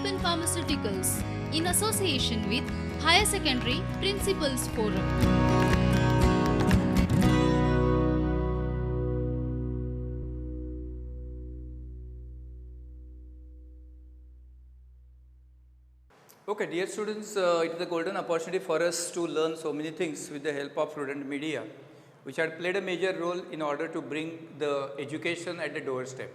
and Pharmaceuticals in association with Higher Secondary Principals Forum. Okay, dear students, it is a golden opportunity for us to learn so many things with the help of Prudent media, which had played a major role in order to bring the education at the doorstep.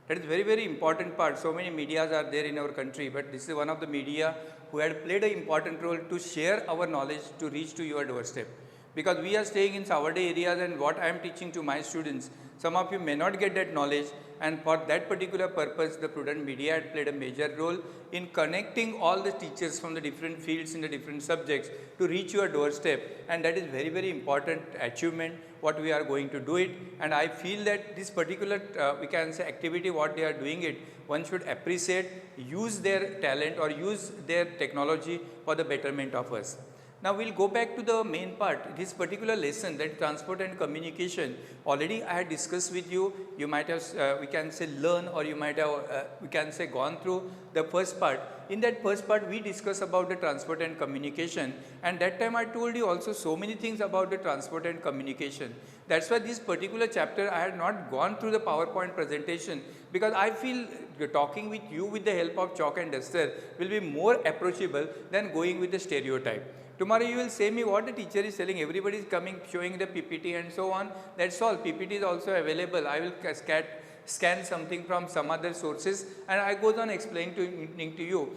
That is very important part. So many medias are there in our country, but this is one of the media who had played an important role to share our knowledge to reach to your doorstep. Because we are staying in Savarde areas, and what I am teaching to my students, some of you may not get that knowledge, and for that particular purpose the Prudent media had played a major role in connecting all the teachers from the different fields in the different subjects to reach your doorstep, and that is very important achievement what we are going to do it. And I feel that this particular we can say activity what they are doing it, one should appreciate, use their talent or use their technology for the betterment of us. Now we will go back to the main part. This particular lesson, that transport and communication, already I had discussed with you. You might have we can say learn, or you might have we can say gone through the first part. In that first part we discussed about the transport and communication, and that time I told you also so many things about the transport and communication. That's why this particular chapter I had not gone through the PowerPoint presentation, because I feel talking with you with the help of chalk and duster will be more approachable than going with the stereotype. Tomorrow you will say me what the teacher is telling, everybody is coming showing the PPT and so on. That's all. PPT is also available. I will scan something from some other sources, and I goes on explaining to you.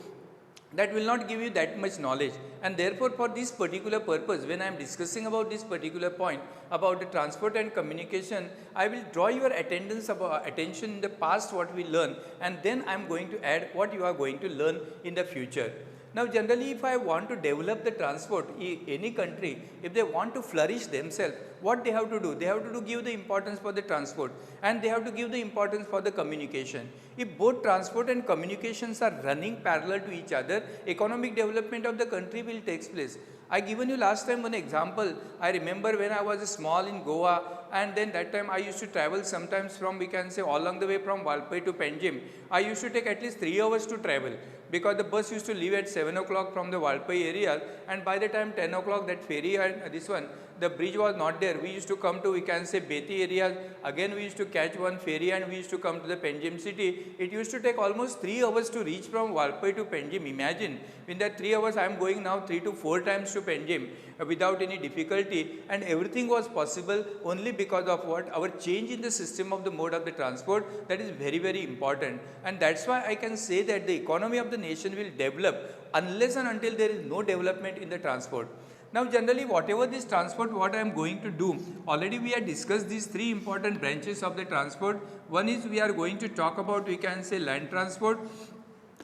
That will not give you that much knowledge, and therefore for this particular purpose, when I am discussing about this particular point about the transport and communication, I will draw your attention in the past what we learn, and then I am going to add what you are going to learn in the future. Now generally if I want to develop the transport, any country, if they want to flourish themselves, what they have to do? They have to give the importance for the transport, and they have to give the importance for the communication. If both transport and communications are running parallel to each other, economic development of the country will take place. I given you last time one example. I remember when I was small in Goa, and then that time I used to travel sometimes from, we can say, all along the way from Valpai to Panjim. I used to take at least 3 hours to travel, because the bus used to leave at 7 o'clock from the Valpai area, and by the time 10 o'clock that ferry and this one, the bridge was not there. We used to come to, we can say, Beti area. Again we used to catch one ferry and we used to come to the Panjim city. It used to take almost 3 hours to reach from Valpai to Panjim. Imagine, in that 3 hours I am going now 3 to 4 times to Panjim without any difficulty, and everything was possible only because of what? Our change in the system of the mode of the transport. That is very important, and that's why I can say that the economy of the nation will develop unless and until there is no development in the transport. Now generally whatever this transport what I am going to do, already we have discussed these 3 important branches of the transport. One is we are going to talk about, we can say, land transport,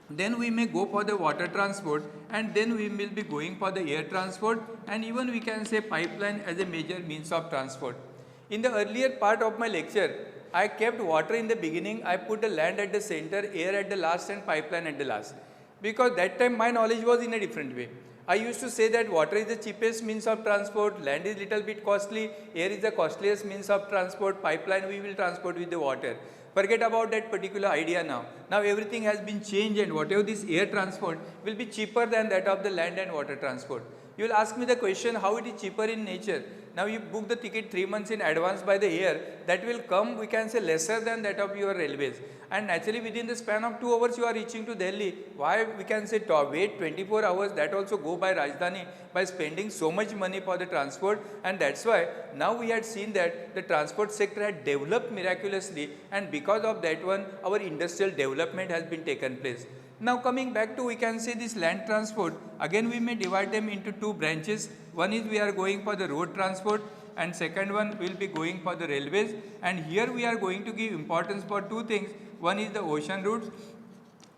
then we may go for the water transport, and then we will be going for the air transport, and even we can say pipeline as a major means of transport. In the earlier part of my lecture, I kept water in the beginning, I put the land at the center, air at the last, and pipeline at the last, because that time my knowledge was in a different way. I used to say that water is the cheapest means of transport, land is little bit costly, air is the costliest means of transport, pipeline we will transport with the water. Forget about that particular idea now. Now everything has been changed, and whatever this air transport will be cheaper than that of the land and water transport. You will ask me the question, how it is cheaper in nature? Now you book the ticket 3 months in advance by the air, that will come, we can say, lesser than that of your railways, and naturally within the span of 2 hours you are reaching to Delhi. Why we can say wait 24 hours, that also go by Rajdhani, by spending so much money for the transport, and that's why now we had seen that the transport sector had developed miraculously, and because of that one our industrial development has been taken place. Now coming back to, we can say, this land transport, again we may divide them into 2 branches. One is we are going for the road transport, and second one will be going for the railways, and here we are going to give importance for 2 things. One is the ocean routes,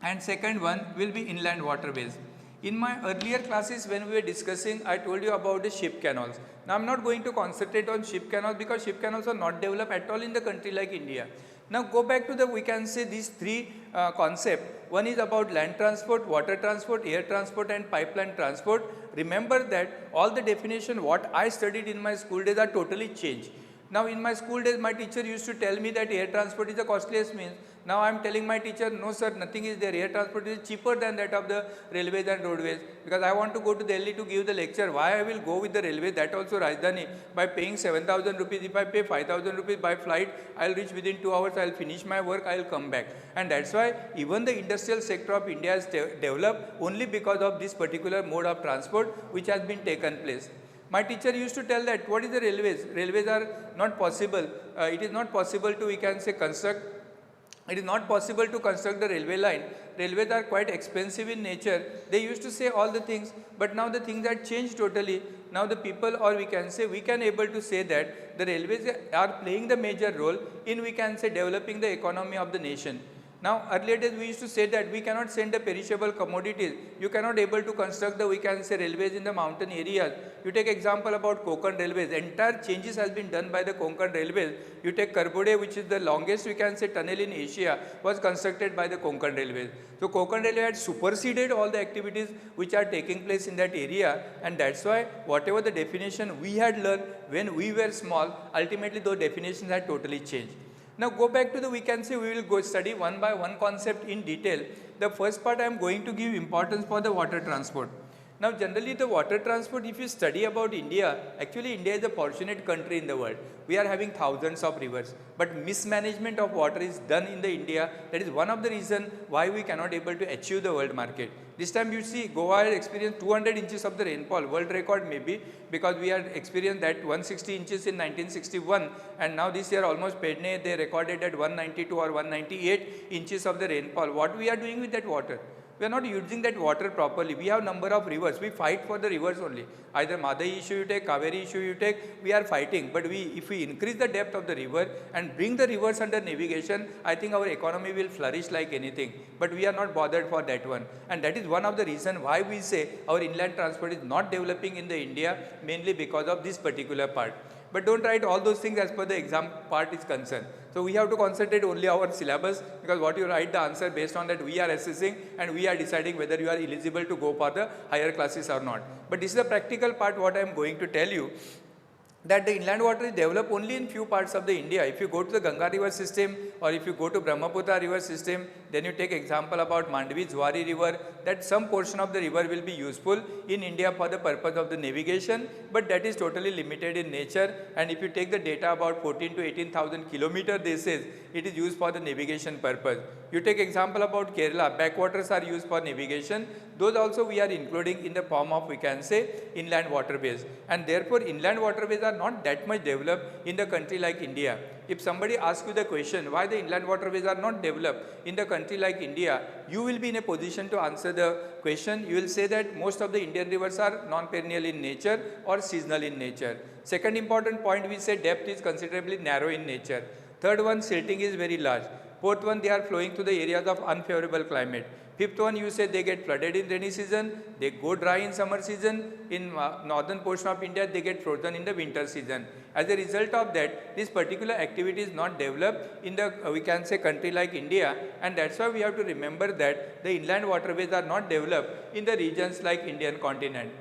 and second one will be inland waterways. In my earlier classes when we were discussing, I told you about the ship canals. Now I am not going to concentrate on ship canals, because ship canals are not developed at all in the country like India. Now go back to the, we can say, these 3 concepts. One is about land transport, water transport, air transport, and pipeline transport. Remember that all the definition what I studied in my school days are totally changed. Now in my school days, my teacher used to tell me that air transport is the costliest means. Now I am telling my teacher, no sir, nothing is there. Air transport is cheaper than that of the railways and roadways, because I want to go to Delhi to give the lecture. Why I will go with the railway, that also Rajdhani, by paying 7,000 rupees. If I pay 5,000 rupees by flight, I will reach within 2 hours, I will finish my work, I will come back. And that's why even the industrial sector of India has developed only because of this particular mode of transport which has been taken place. My teacher used to tell that what is the railways? Railways are not possible. It is not possible to, we can say, construct. It is not possible to construct the railway line. Railways are quite expensive in nature. They used to say all the things, but now the things have changed totally. Now the people, or we can say, we can able to say that the railways are playing the major role in, we can say, developing the economy of the nation. Now earlier days we used to say that we cannot send the perishable commodities. You cannot able to construct the, we can say, railways in the mountain areas. You take example about Konkan railways. Entire changes has been done by the Konkan railways. You take Curchorem, which is the longest, we can say, tunnel in Asia, was constructed by the Konkan railways. So Konkan railway had superseded all the activities which are taking place in that area, and that's why whatever the definition we had learned when we were small, ultimately those definitions had totally changed. Now go back to the, we can say, we will go study one by one concept in detail. The first part I am going to give importance for the water transport. Now generally the water transport, if you study about India, actually India is a fortunate country in the world. We are having thousands of rivers, but mismanagement of water is done in the India. That is one of the reasons why we cannot able to achieve the world market. This time you see Goa had experienced 200 inches of the rainfall, world record maybe, because we had experienced that 160 inches in 1961, and now this year almost Pedne they recorded at 192 or 198 inches of the rainfall. What we are doing with that water? We are not using that water properly. We have number of rivers. We fight for the rivers only. Either Madai issue you take, Kaveri issue you take, we are fighting. But if we increase the depth of the river and bring the rivers under navigation, I think our economy will flourish like anything. But we are not bothered for that one. And that is one of the reasons why we say our inland transport is not developing in the India, mainly because of this particular part. But don't write all those things as per the exam part is concerned. So we have to concentrate only our syllabus, because what you write the answer based on that we are assessing and we are deciding whether you are eligible to go for the higher classes or not. But this is the practical part what I am going to tell you, that the inland water is developed only in few parts of the India. If you go to the Ganga river system or if you go to Brahmaputra river system, then you take example about Mandvi Zuari river, that some portion of the river will be useful in India for the purpose of the navigation, but that is totally limited in nature. And if you take the data about 14 to 18,000 kilometers, they says it is used for the navigation purpose. You take example about Kerala, backwaters are used for navigation. Those also we are including in the form of, we can say, inland waterways. And therefore inland waterways are not that much developed in the country like India. If somebody asks you the question why the inland waterways are not developed in the country like India, you will be in a position to answer the question. You will say that most of the Indian rivers are non-perennial in nature or seasonal in nature. Second important point, we say depth is considerably narrow in nature. Third one, silting is very large. Fourth one, they are flowing to the areas of unfavorable climate. Fifth one, you say they get flooded in rainy season, they go dry in summer season. In northern portion of India, they get frozen in the winter season. As a result of that, this particular activity is not developed in the, we can say, country like India, and that's why we have to remember that the inland waterways are not developed in the regions like Indian continent.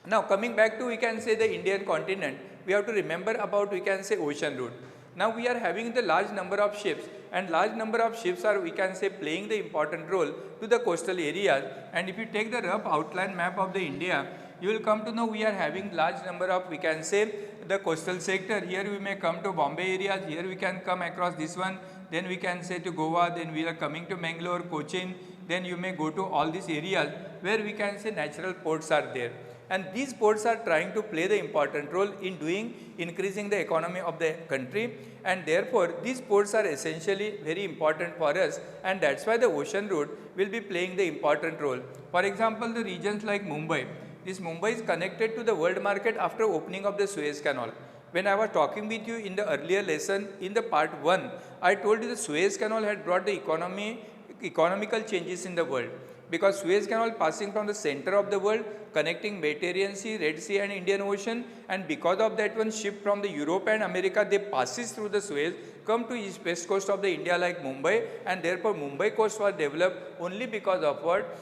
Now coming back to, we can say, the Indian continent, we have to remember about, we can say, ocean route. Now we are having the large number of ships, and large number of ships are, we can say, playing the important role to the coastal areas. And if you take the rough outline map of the India, you will come to know we are having large number of, we can say, the coastal sector. Here we may come to Bombay areas, here we can come across this one, then we can say to Goa, then we are coming to Mangalore, Cochin, then you may go to all these areas where we can say natural ports are there. And these ports are trying to play the important role in increasing the economy of the country, and therefore these ports are essentially very important for us, and that's why the ocean route will be playing the important role. For example, the regions like Mumbai, this Mumbai is connected to the world market after opening of the Suez Canal. When I was talking with you in the earlier lesson, in the part 1, I told you the Suez Canal had brought the economical changes in the world, because Suez Canal passing from the center of the world, connecting Mediterranean Sea, Red Sea and Indian Ocean, and because of that one ship from the Europe and America, they passes through the Suez, come to east west coast of the India like Mumbai, and therefore Mumbai coast was developed only because of what?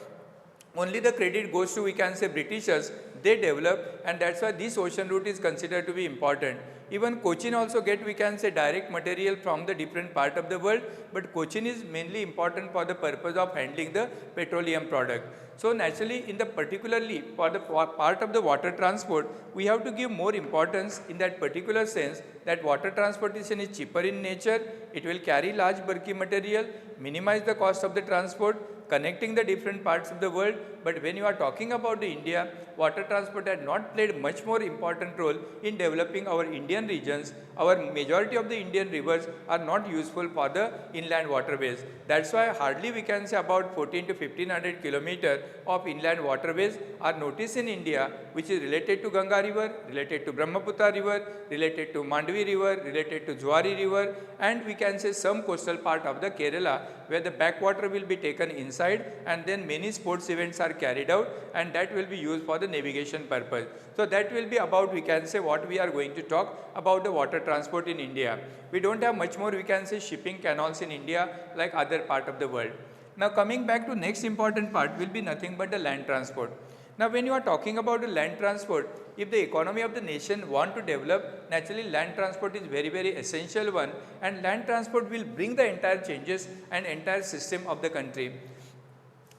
Only the credit goes to, we can say, Britishers, they developed, and that's why this ocean route is considered to be important. Even Cochin also get, we can say, direct material from the different part of the world, but Cochin is mainly important for the purpose of handling the petroleum product. So naturally, in the particularly for the part of the water transport, we have to give more importance in that particular sense that water transportation is cheaper in nature, it will carry large bulky material, minimize the cost of the transport, connecting the different parts of the world. But when you are talking about the India, water transport had not played much more important role in developing our Indian regions. Our majority of the Indian rivers are not useful for the inland waterways. That's why hardly we can say about 14 to 1500 kilometers of inland waterways are noticed in India, which is related to Ganga river, related to Brahmaputra river, related to Mandvi river, related to Zuari river, and we can say some coastal part of the Kerala where the backwater will be taken inside, and then many sports events are carried out, and that will be used for the navigation purpose. So that will be about, we can say, what we are going to talk about the water transport in India. We don't have much more, we can say, shipping canals in India like other part of the world. Now coming back to next important part will be nothing but the land transport. Now when you are talking about the land transport, if the economy of the nation want to develop, naturally land transport is very essential one, and land transport will bring the entire changes and entire system of the country.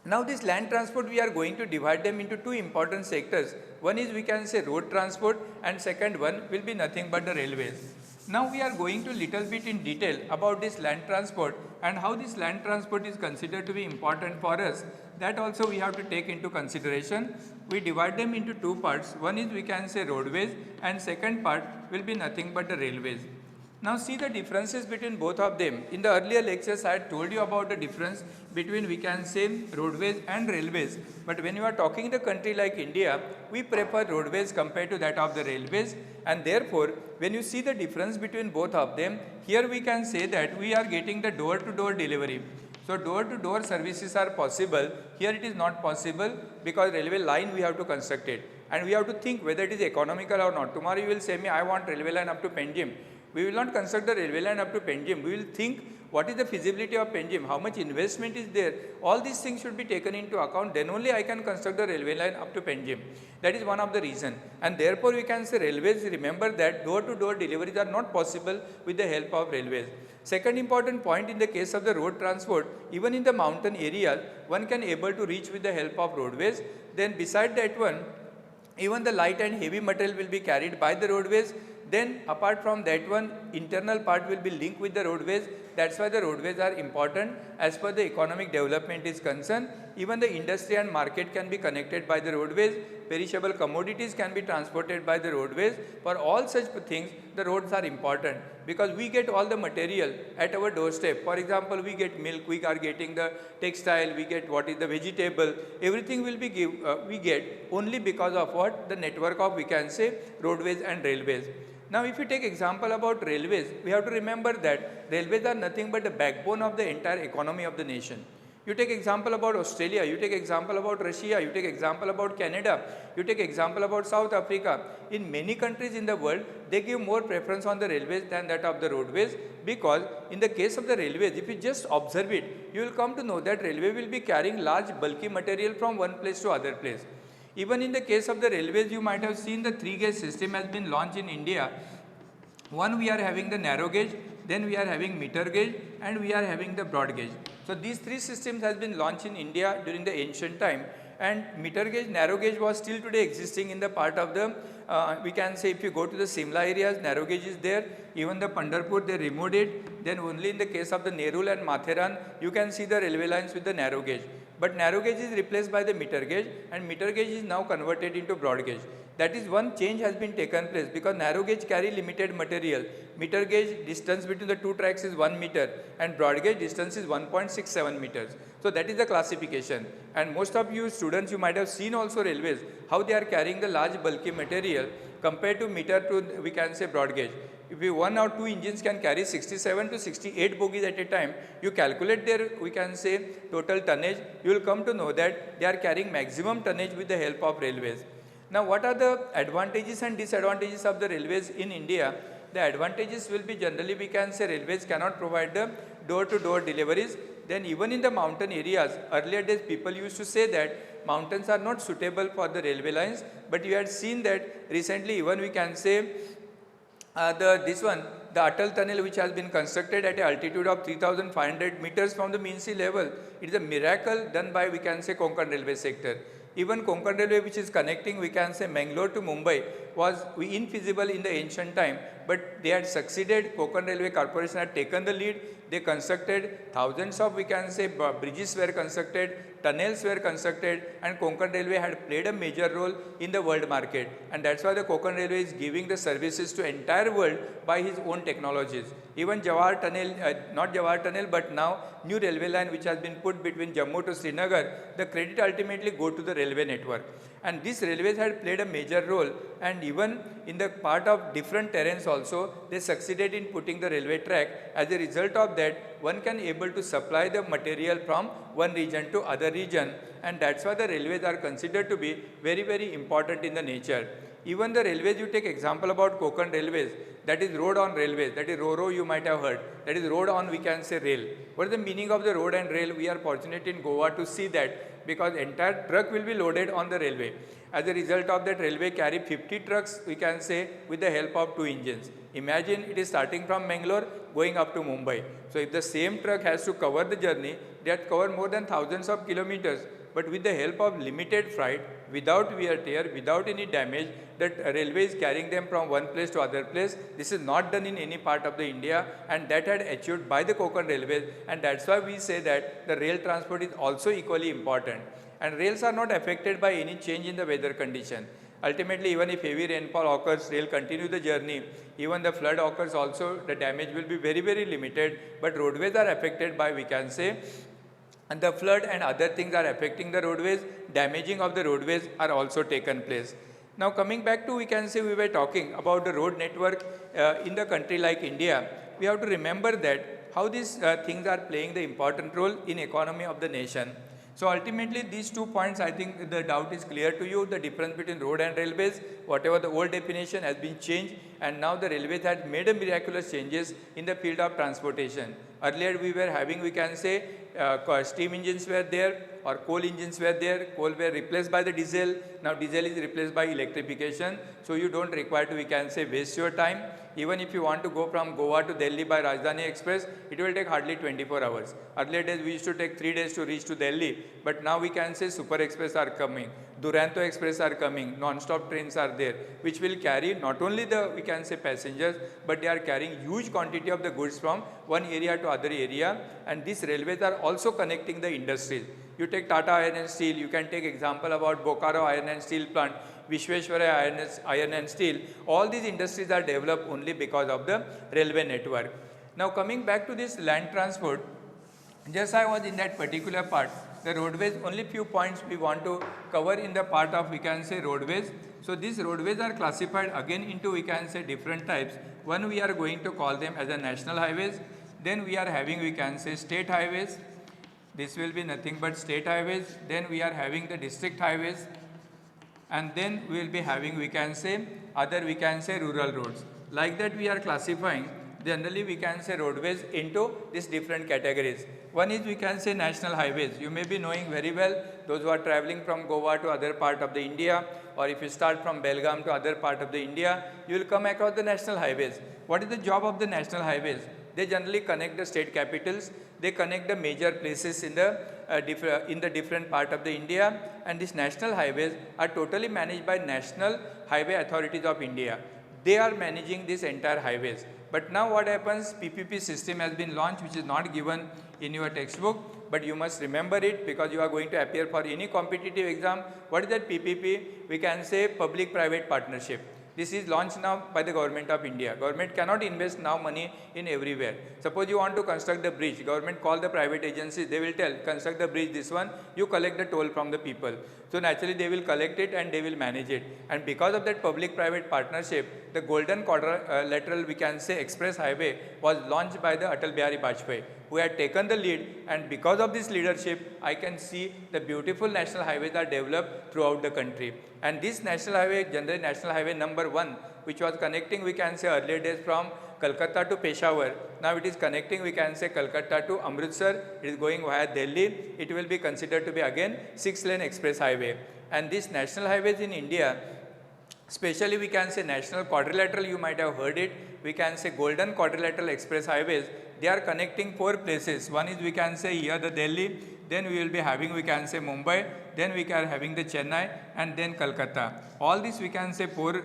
Now this land transport, we are going to divide them into two important sectors. One is, we can say, road transport, and second one will be nothing but the railways. Now we are going to little bit in detail about this land transport and how this land transport is considered to be important for us. That also we have to take into consideration. We divide them into two parts. One is, we can say, roadways, and second part will be nothing but the railways. Now see the differences between both of them. In the earlier lectures I had told you about the difference between, we can say, roadways and railways. But when you are talking the country like India, we prefer roadways compared to that of the railways, and therefore when you see the difference between both of them, here we can say that we are getting the door-to-door delivery. So door-to-door services are possible. Here it is not possible because railway line we have to construct it, and we have to think whether it is economical or not. Tomorrow you will say me, I want railway line up to Panjim. We will not construct the railway line up to Panjim. We will think what is the feasibility of Panjim, how much investment is there. All these things should be taken into account. Then only I can construct the railway line up to Panjim. That is one of the reason. And therefore we can say railways, remember that door-to-door deliveries are not possible with the help of railways. Second important point, in the case of the road transport, even in the mountain areas, one can able to reach with the help of roadways. Then beside that one, even the light and heavy material will be carried by the roadways. Then apart from that one, internal part will be linked with the roadways. That's why the roadways are important as per the economic development is concerned. Even the industry and market can be connected by the roadways. Perishable commodities can be transported by the roadways. For all such things, the roads are important because we get all the material at our doorstep. For example, we get milk, we are getting the textile, we get what is the vegetable. Everything will be we get only because of what? The network of, we can say, roadways and railways. Now if you take example about railways, we have to remember that railways are nothing but the backbone of the entire economy of the nation. You take example about Australia, you take example about Russia, you take example about Canada, you take example about South Africa. In many countries in the world, they give more preference on the railways than that of the roadways, because in the case of the railways, if you just observe it, you will come to know that railway will be carrying large bulky material from one place to other place. Even in the case of the railways, you might have seen the 3-gauge system has been launched in India. One, we are having the narrow gauge, then we are having meter gauge, and we are having the broad gauge. So these three systems has been launched in India during the ancient time, and meter gauge, narrow gauge was still today existing in the part of the, we can say, if you go to the Simla areas, narrow gauge is there. Even the Pandharpur, they removed it. Then only in the case of the Nerul and Matheran, you can see the railway lines with the narrow gauge. But narrow gauge is replaced by the meter gauge, and meter gauge is now converted into broad gauge. That is one change has been taken place, because narrow gauge carry limited material. Meter gauge distance between the two tracks is 1 meter, and broad gauge distance is 1.67 meters. So that is the classification. And most of you students, you might have seen also railways, how they are carrying the large bulky material compared to meter to, we can say, broad gauge. If you 1 or 2 engines can carry 67 to 68 bogies at a time, you calculate their, we can say, total tonnage, you will come to know that they are carrying maximum tonnage with the help of railways. Now what are the advantages and disadvantages of the railways in India? The advantages will be, generally we can say, railways cannot provide the door-to-door deliveries. Then even in the mountain areas, earlier days people used to say that mountains are not suitable for the railway lines, but you had seen that recently, even we can say, The Atal tunnel, which has been constructed at an altitude of 3,500 meters from the mean sea level, it is a miracle done by, we can say, Konkan railway sector. Even Konkan railway, which is connecting, we can say, Mangalore to Mumbai, was infeasible in the ancient time, but they had succeeded. Konkan Railway Corporation had taken the lead. They constructed thousands of, we can say, bridges were constructed, tunnels were constructed, and Konkan Railway had played a major role in the world market. And that's why the Konkan Railway is giving the services to entire world by his own technologies. Even Jawahar Tunnel, not Jawahar Tunnel, but now new railway line which has been put between Jammu to Srinagar, the credit ultimately go to the railway network. And these railways had played a major role, and even in the part of different terrains also, they succeeded in putting the railway track. As a result of that, one can able to supply the material from one region to other region, and that's why the railways are considered to be very, very important in the nature. Even the railways, you take example about Konkan railways, that is road on railways, that is RO-RO you might have heard, that is road on, we can say, rail. What is the meaning of the road and rail? We are fortunate in Goa to see that, because entire truck will be loaded on the railway. As a result of that, railway carry 50 trucks, we can say, with the help of 2 engines. Imagine it is starting from Mangalore going up to Mumbai. So if the same truck has to cover the journey, they have covered more than thousands of kilometers. But with the help of limited freight, without wear tear, without any damage, that railway is carrying them from one place to other place. This is not done in any part of the India, and that had achieved by the Konkan railways, and that's why we say that the rail transport is also equally important. And rails are not affected by any change in the weather condition. Ultimately, even if heavy rainfall occurs, rail continue the journey. Even the flood occurs also, the damage will be very, very limited. But roadways are affected by, we can say, and the flood and other things are affecting the roadways. Damaging of the roadways are also taken place. Now coming back to, we can say, we were talking about the road network in the country like India. We have to remember that how these things are playing the important role in economy of the nation. So ultimately these 2 points, I think the doubt is clear to you, the difference between road and railways. Whatever the old definition has been changed, and now the railways had made a miraculous changes in the field of transportation. Earlier we were having, we can say, steam engines were there, or coal engines were there. Coal were replaced by the diesel. Now diesel is replaced by electrification. So you don't require to, we can say, waste your time. Even if you want to go from Goa to Delhi by Rajdhani Express, it will take hardly 24 hours. Earlier days we used to take 3 days to reach to Delhi, but now we can say Super Express are coming, Duranto Express are coming, non-stop trains are there, which will carry not only the, we can say, passengers, but they are carrying huge quantity of the goods from one area to other area. And these railways are also connecting the industries. You take Tata Iron and Steel, you can take example about Bokaro Iron and Steel plant, Vishweshwaraya Iron and Steel. All these industries are developed only because of the railway network. Now coming back to this land transport, just I was in that particular part, the roadways, only few points we want to cover in the part of, we can say, roadways. So these roadways are classified again into, we can say, different types. One, we are going to call them as a national highways. Then we are having, we can say, state highways. This will be nothing but state highways. Then we are having the district highways. And then we will be having, we can say, other, we can say, rural roads. Like that we are classifying, generally we can say, roadways into these different categories. One is, we can say, national highways. You may be knowing very well, those who are traveling from Goa to other part of the India, or if you start from Belgaum to other part of the India, you will come across the national highways. What is the job of the national highways? They generally connect the state capitals, they connect the major places in the different part of the India, and these national highways are totally managed by National Highway Authorities of India. They are managing these entire highways. But now what happens, PPP system has been launched, which is not given in your textbook, but you must remember it because you are going to appear for any competitive exam. What is that PPP? We can say public-private partnership. This is launched now by the government of India. Government cannot invest now money in everywhere. Suppose you want to construct the bridge, government call the private agencies, they will tell, construct the bridge, this one, you collect the toll from the people. So naturally they will collect it and they will manage it. And because of that public-private partnership, the golden quadrilateral, we can say, express highway was launched by the Atal Bihari Vajpayee, who had taken the lead, and because of this leadership, I can see the beautiful national highways are developed throughout the country. And this national highway, generally national highway number 1, which was connecting, we can say, earlier days from Kolkata to Peshawar, now it is connecting, we can say, Kolkata to Amritsar, it is going via Delhi, it will be considered to be again 6-lane express highway. And these national highways in India, Especially we can say national quadrilateral, you might have heard it, we can say golden quadrilateral express highways, they are connecting 4 places. One is we can say here the Delhi, then we will be having we can say Mumbai, then we are having the Chennai and then Kolkata. All these we can say 4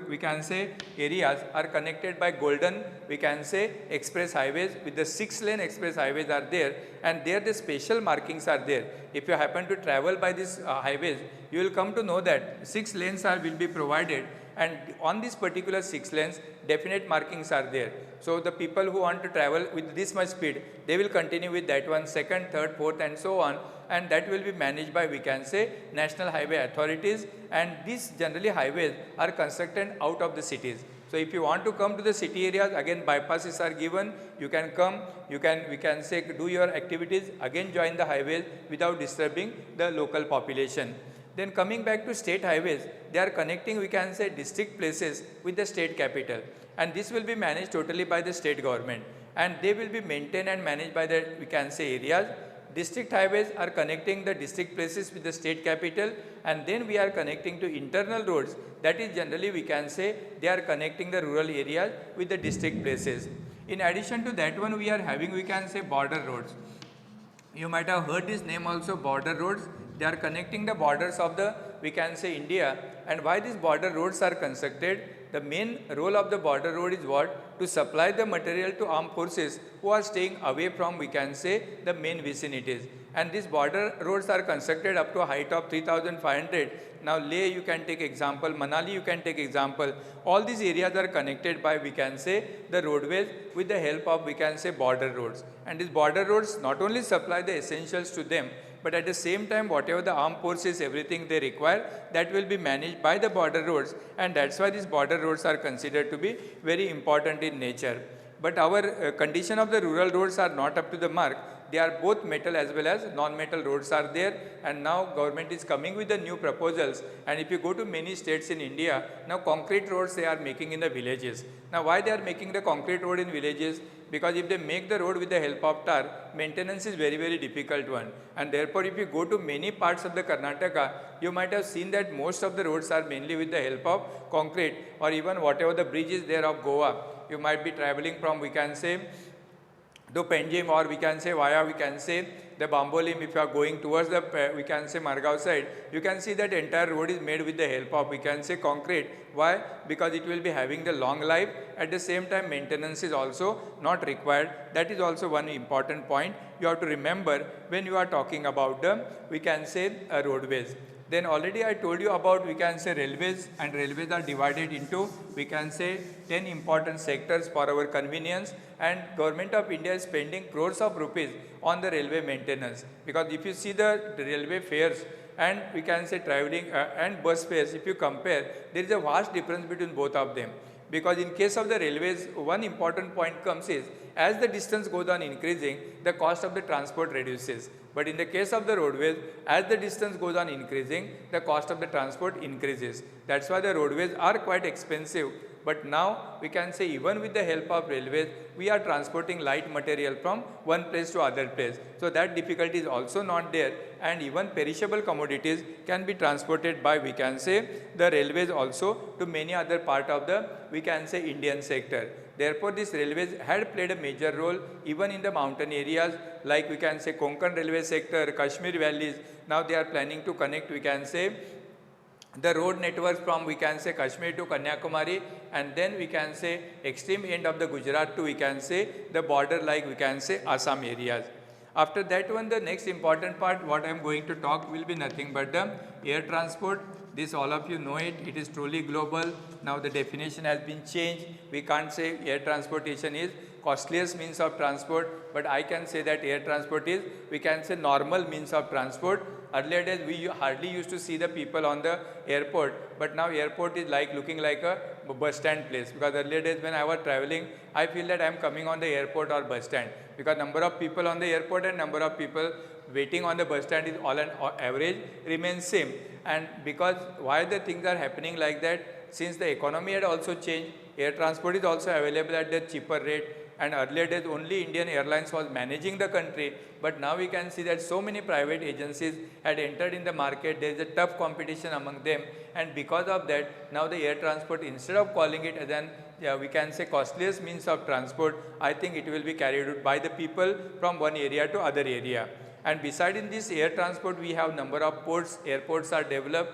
areas are connected by golden we can say express highways with the 6-lane express highways are there, and there the special markings are there. If you happen to travel by these highways, you will come to know that 6 lanes will be provided, and on this particular 6 lanes definite markings are there. So the people who want to travel with this much speed, they will continue with that one, second, third, fourth and so on, and that will be managed by we can say national highway authorities, and these generally highways are constructed out of the cities. So if you want to come to the city areas, again bypasses are given, you can come, you can we can say do your activities, again join the highways without disturbing the local population. Then coming back to state highways, they are connecting we can say district places with the state capital, and this will be managed totally by the state government, and they will be maintained and managed by the we can say areas. District highways are connecting the district places with the state capital, and then we are connecting to internal roads, that is generally we can say they are connecting the rural areas with the district places. In addition to that one, we are having we can say border roads. You might have heard this name also, border roads. They are connecting the borders of the we can say India, and why these border roads are constructed? The main role of the border road is what? To supply the material to armed forces who are staying away from we can say the main vicinities, and these border roads are constructed up to a height of 3,500. Now Leh you can take example, Manali you can take example, all these areas are connected by we can say the roadways with the help of we can say border roads, and these border roads not only supply the essentials to them, but at the same time whatever the armed forces everything they require, that will be managed by the border roads, and that's why these border roads are considered to be very important in nature. But our condition of the rural roads are not up to the mark. They are both metal as well as non-metal roads are there, and now government is coming with the new proposals, and if you go to many states in India, now concrete roads they are making in the villages. Now why they are making the concrete road in villages? Because if they make the road with the help of tar, maintenance is very difficult one, and therefore if you go to many parts of the Karnataka, you might have seen that most of the roads are mainly with the help of concrete, or even whatever the bridge is there of Goa. You might be traveling from we can say to Penjim, or we can say via we can say the Bambolim. If you are going towards the we can say Margao side, you can see that entire road is made with the help of we can say concrete. Why? Because it will be having the long life, at the same time maintenance is also not required. That is also one important point you have to remember when you are talking about the we can say roadways. Then already I told you about we can say railways, and railways are divided into we can say 10 important sectors for our convenience, and government of India is spending crores of rupees on the railway maintenance, because if you see the railway fares and we can say traveling and bus fares, if you compare, there is a vast difference between both of them. Because in case of the railways, one important point comes is, as the distance goes on increasing, the cost of the transport reduces. But in the case of the roadways, as the distance goes on increasing, the cost of the transport increases. That's why the roadways are quite expensive. But now we can say even with the help of railways, we are transporting light material from one place to other place. So that difficulty is also not there, and even perishable commodities can be transported by we can say the railways also to many other part of the we can say Indian sector. Therefore, these railways had played a major role even in the mountain areas, like we can say Konkan railway sector, Kashmir valleys. Now they are planning to connect we can say the road network from we can say Kashmir to Kanyakumari, and then we can say extreme end of the Gujarat to we can say the border like we can say Assam areas. After that one, the next important part what I am going to talk will be nothing but the air transport. This all of you know it, it is truly global. Now the definition has been changed. We can't say air transportation is costliest means of transport, but I can say that air transport is we can say normal means of transport. Earlier days we hardly used to see the people on the airport, but now airport is like looking like a bus stand place, because earlier days when I was traveling, I feel that I am coming on the airport or bus stand, because number of people on the airport and number of people waiting on the bus stand is all an average remains same. And because why the things are happening like that, since the economy had also changed, air transport is also available at the cheaper rate. And earlier days only Indian Airlines was managing the country, but now we can see that so many private agencies had entered in the market. There is a tough competition among them, and because of that now the air transport, instead of calling it as an we can say costliest means of transport, I think it will be carried out by the people from one area to other area. And beside in this air transport, we have number of ports, airports are developed,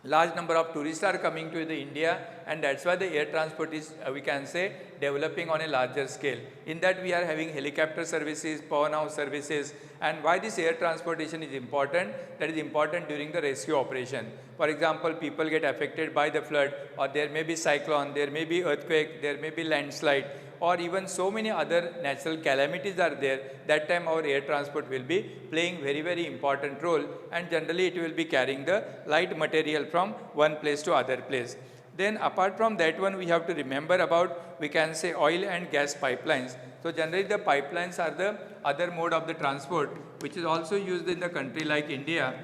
large number of tourists are coming to the India, and that's why the air transport is we can say developing on a larger scale. In that we are having helicopter services, power now services. And why this air transportation is important? That is important during the rescue operation. For example, people get affected by the flood, or there may be cyclone, there may be earthquake, there may be landslide, or even so many other natural calamities are there. That time our air transport will be playing very important role, and generally it will be carrying the light material from one place to other place. Then apart from that one, we have to remember about, we can say, oil and gas pipelines. So generally the pipelines are the other mode of the transport which is also used in the country like India.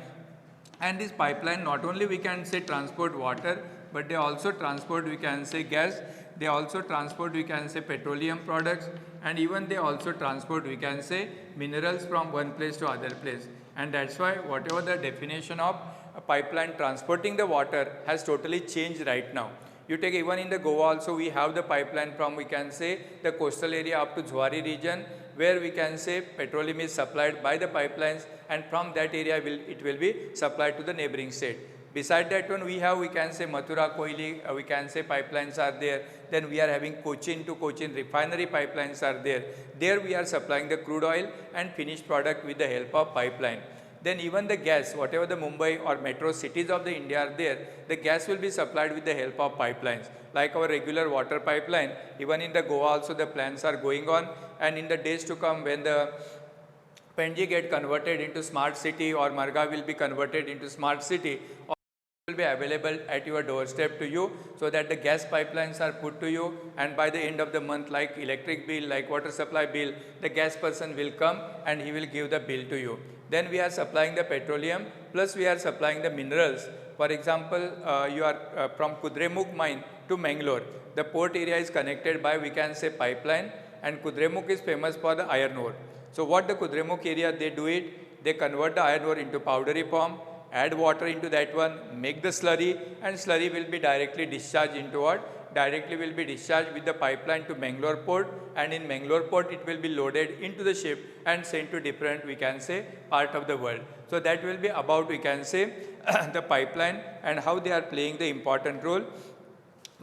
And this pipeline not only we can say transport water, but they also transport we can say gas, they also transport we can say petroleum products, and even they also transport we can say minerals from one place to other place. And that's why whatever the definition of a pipeline transporting the water has totally changed right now. You take even in the Goa also, we have the pipeline from we can say the coastal area up to Zuari region, where we can say petroleum is supplied by the pipelines, and from that area it will be supplied to the neighboring state. Beside that one, we have we can say Mathura Koili, we can say pipelines are there. Then we are having Cochin to Cochin refinery pipelines are there. There we are supplying the crude oil and finished product with the help of pipeline. Then even the gas, whatever the Mumbai or metro cities of the India are there, the gas will be supplied with the help of pipelines. Like our regular water pipeline, even in the Goa also the plans are going on, and in the days to come when the Penji get converted into smart city or Marga will be converted into smart city, will be available at your doorstep to you, so that the gas pipelines are put to you, and by the end of the month, like electric bill, like water supply bill, the gas person will come and he will give the bill to you. Then we are supplying the petroleum, plus we are supplying the minerals. For example, you are from Kudremukh mine to Mangalore. The port area is connected by we can say pipeline, and Kudremukh is famous for the iron ore. So what the Kudremukh area they do it, they convert the iron ore into powdery form, add water into that one, make the slurry, and slurry will be directly discharged into what? Directly will be discharged with the pipeline to Mangalore port, and in Mangalore port it will be loaded into the ship and sent to different we can say part of the world. So that will be about we can say the pipeline and how they are playing the important role.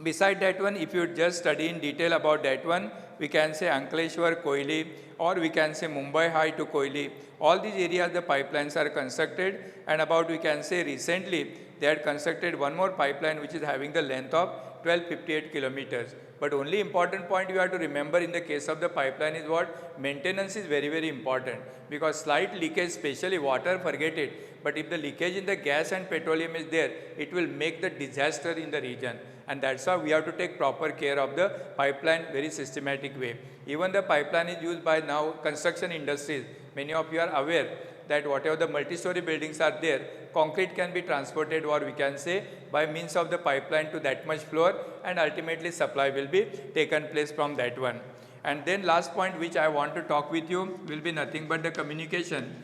Beside that one, if you just study in detail about that one, we can say Ankleshwar, Koili, or we can say Mumbai High to Koili. All these areas the pipelines are constructed, and about we can say recently they had constructed one more pipeline which is having the length of 1258 kilometers. But only important point you have to remember in the case of the pipeline is what? Maintenance is very important, because slight leakage, especially water, forget it. But if the leakage in the gas and petroleum is there, it will make the disaster in the region. And that's why we have to take proper care of the pipeline very systematic way. Even the pipeline is used by now construction industries. Many of you are aware that whatever the multi-story buildings are there, concrete can be transported, or we can say by means of the pipeline to that much floor, and ultimately supply will be taken place from that one. And then last point which I want to talk with you will be nothing but the communication.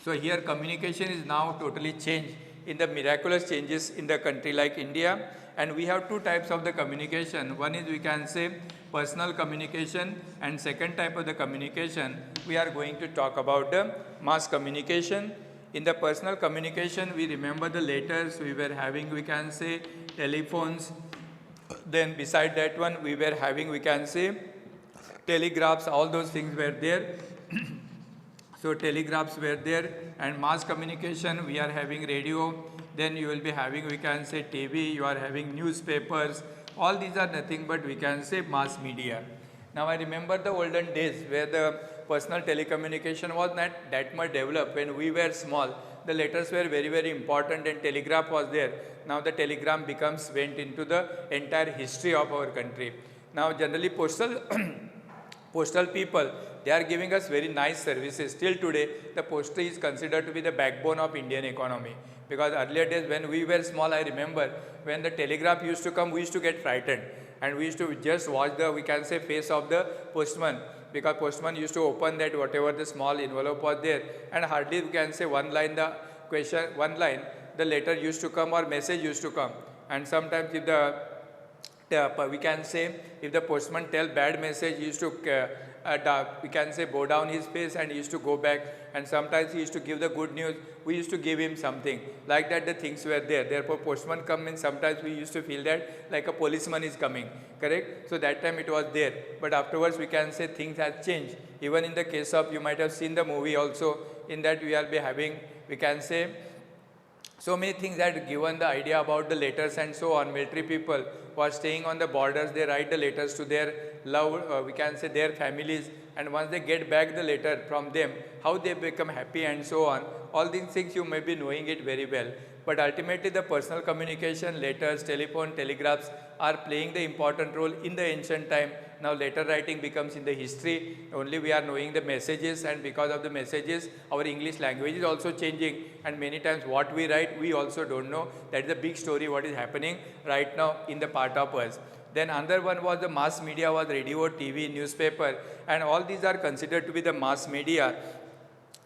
So here communication is now totally changed in the miraculous changes in the country like India, and we have two types of the communication. One is we can say personal communication, and second type of the communication we are going to talk about the mass communication. In the personal communication, we remember the letters we were having, we can say telephones. Then beside that one we were having we can say telegraphs, all those things were there. So telegraphs were there, and mass communication we are having radio, then you will be having we can say TV, you are having newspapers, all these are nothing but we can say mass media. Now I remember the olden days where the personal telecommunication was not that much developed. When we were small, the letters were very important, and telegraph was there. Now the telegram went into the entire history of our country. Now generally postal postal people, they are giving us very nice services. Till today, the post is considered to be the backbone of Indian economy. Because earlier days when we were small, I remember when the telegraph used to come, we used to get frightened and we used to just watch the, we can say, face of the postman, because postman used to open that whatever the small envelope was there, and hardly we can say one line the question, one line the letter used to come or message used to come. And sometimes if we can say if the postman tell bad message, he used to we can say bow down his face and he used to go back, and sometimes he used to give the good news, we used to give him something like that. The things were there, therefore postman come in, sometimes we used to feel that like a policeman is coming, correct? So that time it was there, but afterwards we can say things have changed. Even in the case of, you might have seen the movie also, in that we will be having, we can say, so many things that given the idea about the letters and so on. Military people who are staying on the borders, they write the letters to their love, we can say their families, and once they get back the letter from them, how they become happy and so on. All these things you may be knowing it very well. But ultimately the personal communication, letters, telephone, telegraphs are playing the important role in the ancient time. Now letter writing becomes in the history, only we are knowing the messages, and because of the messages our English language is also changing, and many times what we write we also don't know. That is a big story what is happening right now in the part of us. Then another one was the mass media, was radio, TV, newspaper, and all these are considered to be the mass media.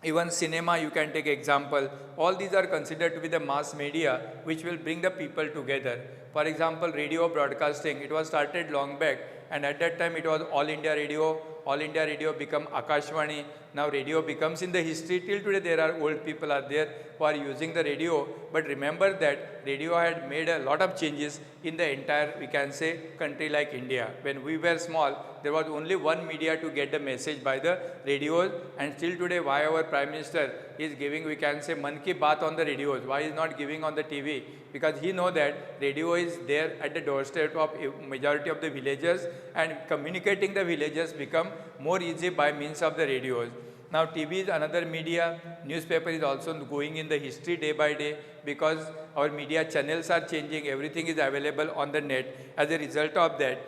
Even cinema you can take example, all these are considered to be the mass media which will bring the people together. For example, radio broadcasting, it was started long back, and at that time it was All India Radio. All India Radio become Akashvani. Now radio becomes in the history. Till today there are old people are there who are using the radio, but remember that radio had made a lot of changes in the entire, we can say, country like India. When we were small, there was only one media to get the message by the radios, and still today why our Prime Minister is giving, we can say, Man Ki Baat on the radios, why is not giving on the TV? Because he know that radio is there at the doorstep of majority of the villagers, and communicating the villagers become more easy by means of the radios. Now TV is another media, newspaper is also going in the history day by day, because our media channels are changing, everything is available on the net. As a result of that,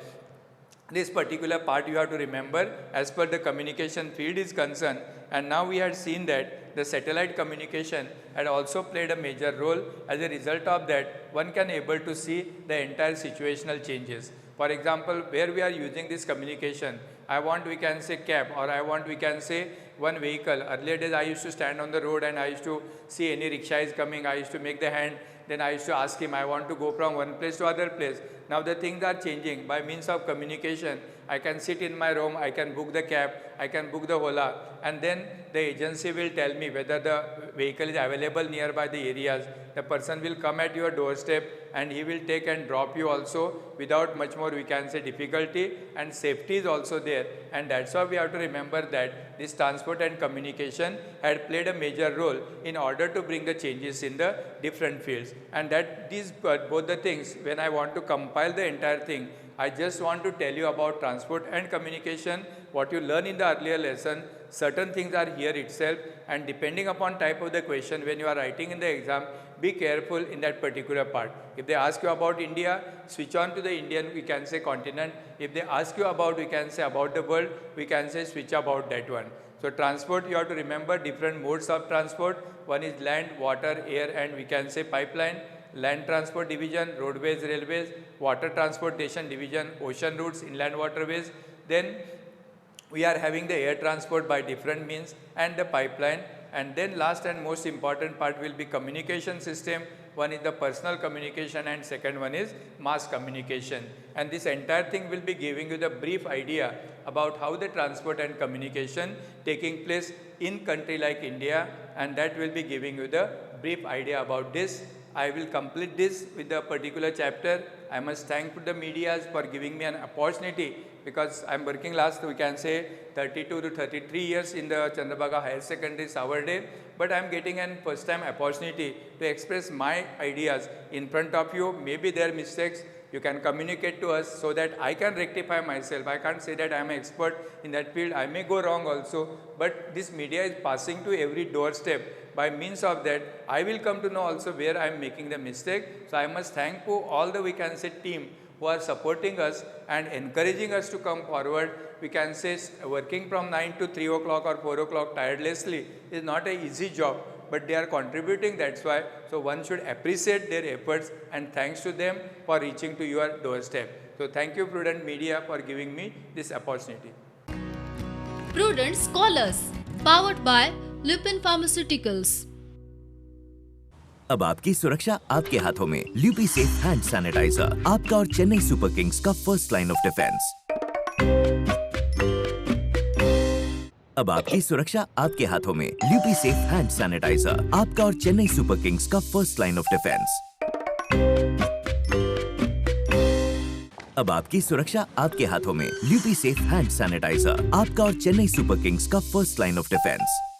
this particular part you have to remember as per the communication field is concerned. And now we had seen that the satellite communication had also played a major role. As a result of that, one can able to see the entire situational changes. For example, where we are using this communication, I want, we can say, cab, or I want, we can say, one vehicle. Earlier days I used to stand on the road and I used to see any rickshaw is coming, I used to make the hand, then I used to ask him, I want to go from one place to other place. Now the things are changing. By means of communication, I can sit in my room, I can book the cab, I can book the Ola, and then the agency will tell me whether the vehicle is available nearby the areas. The person will come at your doorstep and he will take and drop you also without much more, we can say, difficulty, and safety is also there. And that's why we have to remember that this transport and communication had played a major role in order to bring the changes in the different fields. And that these both the things, when I want to compile the entire thing, I just want to tell you about transport and communication, what you learn in the earlier lesson. Certain things are here itself, and depending upon type of the question, when you are writing in the exam, be careful in that particular part. If they ask you about India, switch on to the Indian, we can say, continent. If they ask you about, we can say, about the world, we can say switch about that one. So transport, you have to remember different modes of transport. One is land, water, air, and we can say pipeline. Land transport division, roadways, railways. Water transportation division, ocean routes, inland waterways. Then we are having the air transport by different means, and the pipeline. And then last and most important part will be communication system. One is the personal communication and second one is mass communication. And this entire thing will be giving you the brief idea about how the transport and communication taking place in country like India, and that will be giving you the brief idea about this. I will complete this with the particular chapter. I must thank the medias for giving me an opportunity, because I am working last, we can say, 32 to 33 years in the Chandrabhaga Higher Secondary Savarde, but I am getting an first time opportunity to express my ideas in front of you. Maybe there are mistakes, you can communicate to us so that I can rectify myself. I can't say that I am an expert in that field, I may go wrong also, but this media is passing to every doorstep. By means of that, I will come to know also where I am making the mistake. So I must thank to all the, we can say, team who are supporting us and encouraging us to come forward. We can say working from 9 to 3 o'clock or 4 o'clock tirelessly is not an easy job. but they are contributing, that's why. So one should appreciate their efforts and thanks to them for reaching to your doorstep. So thank you Prudent Media for giving me this opportunity. Prudent Scholars, powered by Lupin Pharmaceuticals. अब आपकी सुरक्षा आपके हाथों में। ल्यूपी safe hand sanitiser, आपका और Chennai super Kings का first line of defence. अब आपकी सुरक्षा आपके हाथों में। ल्यूपी सेफ हैंड सैनिटाइजर, आपका और चेन्नई सुपर किंग्स का फर्स्ट लाइन ऑफ डिफेंस। अब आपकी सुरक्षा आपके हाथों में। ल्यूपी सेफ हैंड सैनिटाइजर, आपका और चेन्नई सुपर किंग्स का फर्स्ट लाइन ऑफ डिफेंस।